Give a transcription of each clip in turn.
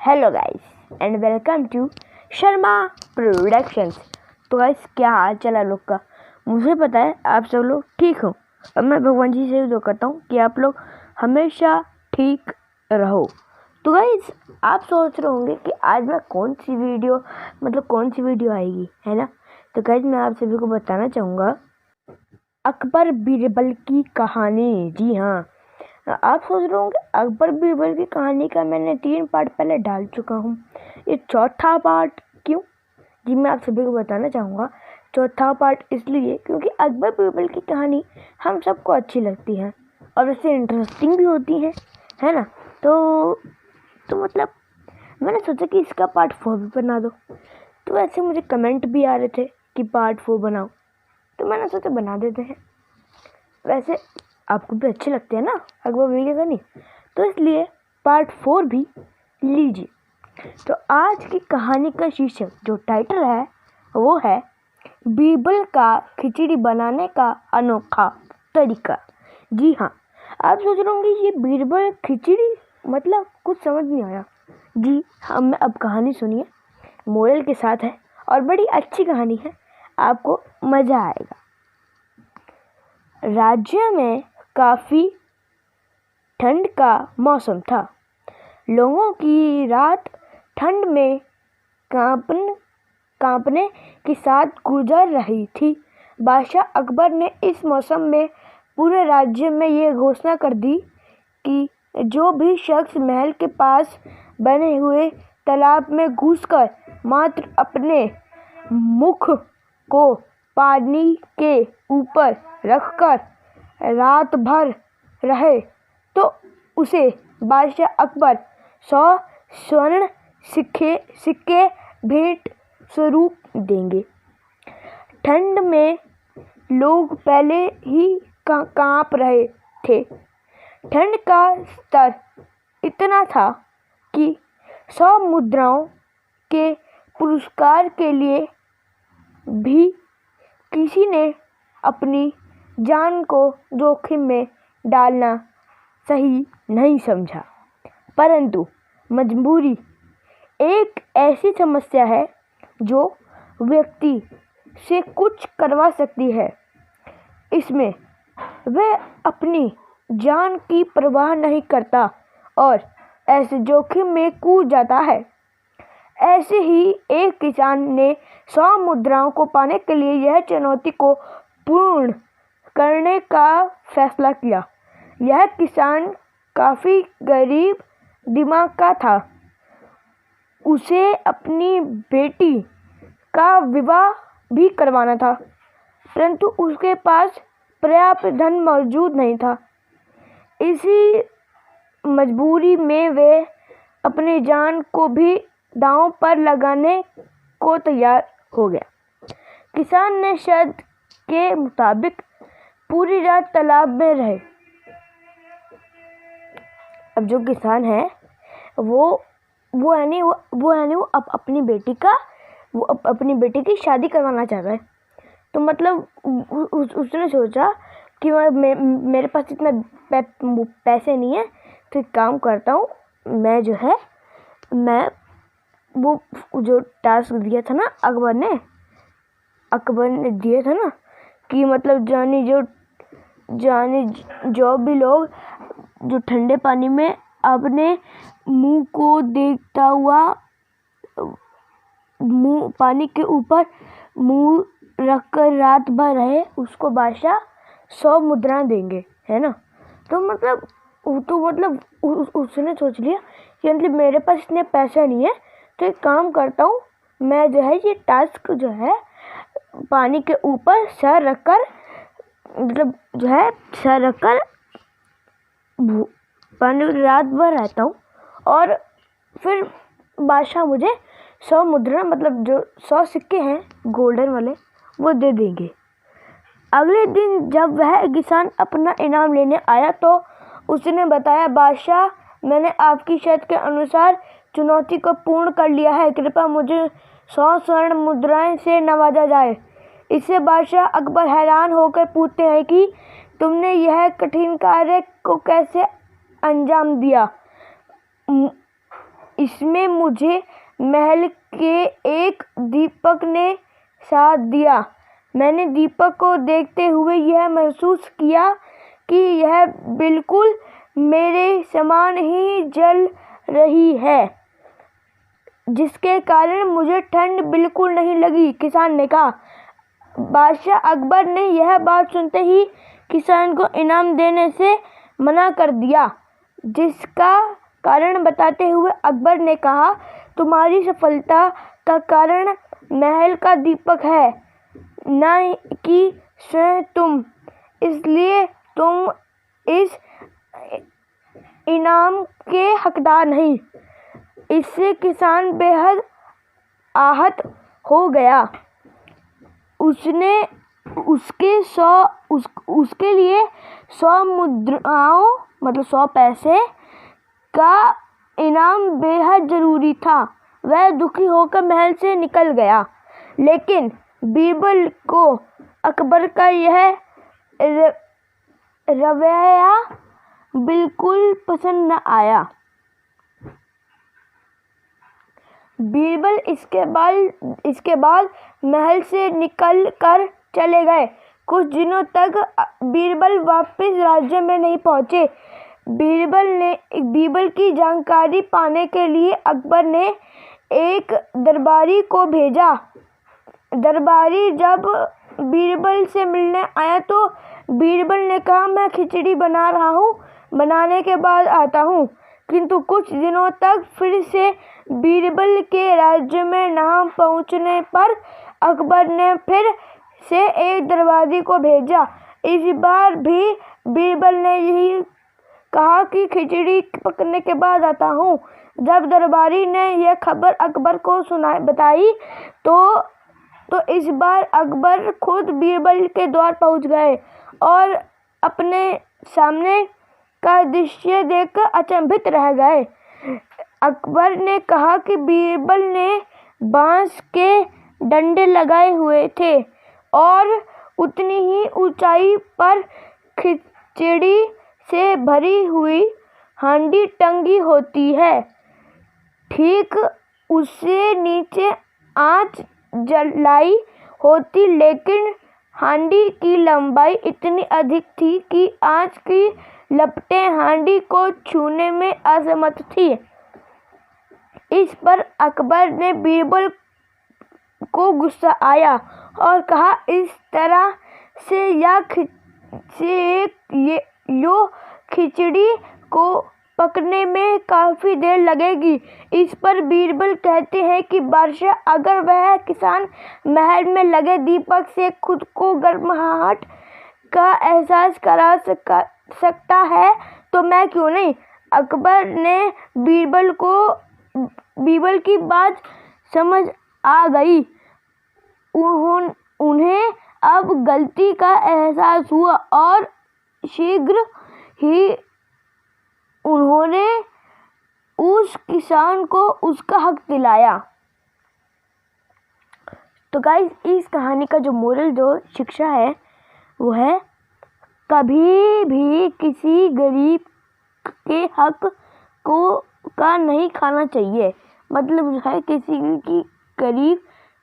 Hello guys and welcome to Sharma productions. तो guys क्या हाल चल लोग का, मुझे पता है आप सब लोग ठीक हो और मैं भगवान जी से दुआ करता हूँ कि आप लोग हमेशा ठीक रहो। तो गाइस आप सोच रहे होंगे कि आज मैं कौन सी वीडियो आएगी, है ना। तो गाइस मैं आप सभी को बताना चाहूँगा अकबर बीरबल की कहानी। जी हाँ, आप सोच रहे होंगे अकबर बीरबल की कहानी का मैंने 3 पार्ट पहले डाल चुका हूँ, ये चौथा पार्ट क्यों? जी मैं आप सभी को बताना चाहूँगा चौथा पार्ट इसलिए क्योंकि अकबर बीरबल की कहानी हम सबको अच्छी लगती है और वैसे इंटरेस्टिंग भी होती है ना। तो मतलब मैंने सोचा कि इसका पार्ट 4 भी बना दो। तो वैसे मुझे कमेंट भी आ रहे थे कि पार्ट 4 बनाओ, तो मैंने सोचा बना देते हैं। वैसे आपको भी अच्छे लगते हैं ना अकबर बीरबल की कहानी, तो इसलिए पार्ट 4 भी लीजिए। तो आज की कहानी का शीर्षक जो टाइटल है वो है बीरबल का खिचड़ी बनाने का अनोखा तरीका। जी हाँ, आप सोच रहे होंगे ये बीरबल खिचड़ी मतलब कुछ समझ नहीं आया। जी हम अब कहानी सुनिए, मोरल के साथ है और बड़ी अच्छी कहानी है, आपको मज़ा आएगा। राज्य में काफ़ी ठंड का मौसम था। लोगों की रात ठंड में कांपने के साथ गुजर रही थी। बादशाह अकबर ने इस मौसम में पूरे राज्य में ये घोषणा कर दी कि जो भी शख्स महल के पास बने हुए तालाब में घुसकर मात्र अपने मुख को पानी के ऊपर रखकर रात भर रहे तो उसे बादशाह अकबर 100 स्वर्ण सिक्के भेंट स्वरूप देंगे। ठंड में लोग पहले ही कांप रहे थे। ठंड का स्तर इतना था कि 100 मुद्राओं के पुरस्कार के लिए भी किसी ने अपनी जान को जोखिम में डालना सही नहीं समझा। परंतु मजबूरी एक ऐसी समस्या है जो व्यक्ति से कुछ करवा सकती है। इसमें वह अपनी जान की परवाह नहीं करता और ऐसे जोखिम में कूद जाता है। ऐसे ही एक किसान ने 100 मुद्राओं को पाने के लिए यह चुनौती को पूर्ण करने का फैसला किया। यह किसान काफ़ी गरीब दिमाग का था। उसे अपनी बेटी का विवाह भी करवाना था, परंतु उसके पास पर्याप्त धन मौजूद नहीं था। इसी मजबूरी में वे अपनी जान को भी दांव पर लगाने को तैयार हो गया। किसान ने शर्त के मुताबिक पूरी रात तालाब में रहे। अब जो किसान है वो अपनी बेटी की शादी करवाना चाहता है। तो मतलब उसने सोचा कि मेरे पास इतना पैसे नहीं है, तो एक काम करता हूँ, मैं वो जो टास्क दिया था ना अकबर ने दिया था ना कि मतलब जो भी लोग जो ठंडे पानी में अपने मुंह को देखता हुआ पानी के ऊपर मुंह रखकर रात भर रहे उसको बादशाह 100 मुद्रा देंगे, है ना। तो मतलब उसने सोच लिया कि मतलब मेरे पास इतने पैसे नहीं है, तो एक काम करता हूँ, मैं जो है ये टास्क जो है पानी के ऊपर सर रखकर पानी में रात भर रहता हूँ और फिर बादशाह मुझे 100 मुद्रा मतलब जो 100 सिक्के हैं गोल्डन वाले वो दे देंगे। अगले दिन जब वह किसान अपना इनाम लेने आया तो उसने बताया, बादशाह मैंने आपकी शर्त के अनुसार चुनौती को पूर्ण कर लिया है, कृपया मुझे 100 स्वर्ण मुद्राएं से नवाजा जाए। इससे बादशाह अकबर हैरान होकर पूछते हैं कि तुमने यह कठिन कार्य को कैसे अंजाम दिया। इसमें मुझे महल के एक दीपक ने साथ दिया। मैंने दीपक को देखते हुए यह महसूस किया कि यह बिल्कुल मेरे समान ही जल रही है, जिसके कारण मुझे ठंड बिल्कुल नहीं लगी। किसान ने कहा। बादशाह अकबर ने यह बात सुनते ही किसान को इनाम देने से मना कर दिया, जिसका कारण बताते हुए अकबर ने कहा, तुम्हारी सफलता का कारण महल का दीपक है, न कि स्वयं तुम, इसलिए तुम इस इनाम के हकदार नहीं। इससे किसान बेहद आहत हो गया। उसके लिए 100 मुद्राओं मतलब 100 पैसे का इनाम बेहद जरूरी था। वह दुखी होकर महल से निकल गया, लेकिन बीरबल को अकबर का यह रवैया बिल्कुल पसंद न आया। बीरबल इसके बाद महल से निकल कर चले गए। कुछ दिनों तक बीरबल वापस राज्य में नहीं पहुंचे। बीरबल की जानकारी पाने के लिए अकबर ने एक दरबारी को भेजा। दरबारी जब बीरबल से मिलने आया तो बीरबल ने कहा, मैं खिचड़ी बना रहा हूँ, बनाने के बाद आता हूँ। किंतु कुछ दिनों तक फिर से बीरबल के राज्य में न पहुंचने पर अकबर ने फिर से एक दरबारी को भेजा। इस बार भी बीरबल ने यही कहा कि खिचड़ी पकने के बाद आता हूँ। जब दरबारी ने यह खबर अकबर को बताई तो इस बार अकबर खुद बीरबल के द्वार पहुंच गए और अपने सामने का दृश्य देखकर अचंभित रह गए। अकबर ने कहा कि बीरबल ने बांस के डंडे लगाए हुए थे और उतनी ही ऊंचाई पर खिचड़ी से भरी हुई हांडी टंगी होती है। ठीक उससे नीचे आंच जलाई होती, लेकिन हांडी की लंबाई इतनी अधिक थी कि आंच की लपटें हांडी को छूने में असमर्थ थी। इस पर अकबर ने बीरबल को गुस्सा आया और कहा, इस तरह से यो खिचड़ी को पकने में काफी देर लगेगी। इस पर बीरबल कहते हैं कि बादशाह, अगर वह किसान महल में लगे दीपक से खुद को गर्माहट का एहसास करा सकता है तो मैं क्यों नहीं। अकबर ने बीरबल की बात समझ आ गई। उन्हें अब गलती का एहसास हुआ और शीघ्र ही उन्होंने उस किसान को उसका हक दिलाया। तो गाइस, इस कहानी का जो मोरल, जो शिक्षा है, वो है कभी भी किसी गरीब के हक का नहीं खाना चाहिए। मतलब है किसी की गरीब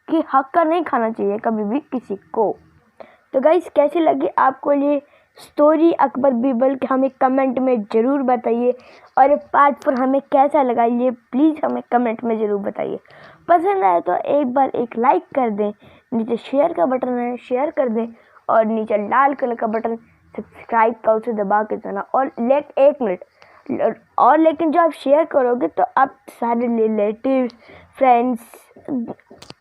के हक का नहीं खाना चाहिए कभी भी किसी को। तो गाइस, कैसी लगी आपको ये स्टोरी अकबर बीरबल के, हमें कमेंट में ज़रूर बताइए। और पार्ट 4 हमें कैसा लगा ये प्लीज़ हमें कमेंट में ज़रूर बताइए। पसंद आए तो एक बार एक लाइक कर दें, नीचे शेयर का बटन है शेयर कर दें, और नीचे लाल कलर का बटन सब्सक्राइब का उसे दबा के देना। और एक मिनट और, लेकिन जो आप शेयर करोगे तो आप सारे रिलेटिव फ्रेंड्स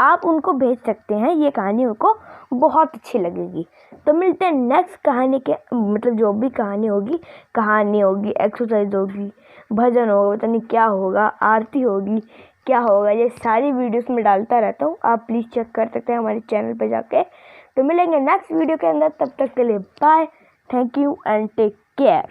आप उनको भेज सकते हैं। ये कहानी उनको बहुत अच्छी लगेगी। तो मिलते हैं नेक्स्ट कहानी के, मतलब जो भी कहानी होगी, एक्सरसाइज होगी, भजन होगा, पता नहीं क्या होगा, आरती होगी, क्या होगा, ये सारी वीडियोस में डालता रहता हूँ। आप प्लीज़ चेक कर सकते हैं हमारे चैनल पे जाके। तो मिलेंगे नेक्स्ट वीडियो के अंदर, तब तक के लिए bye, thank you and take care.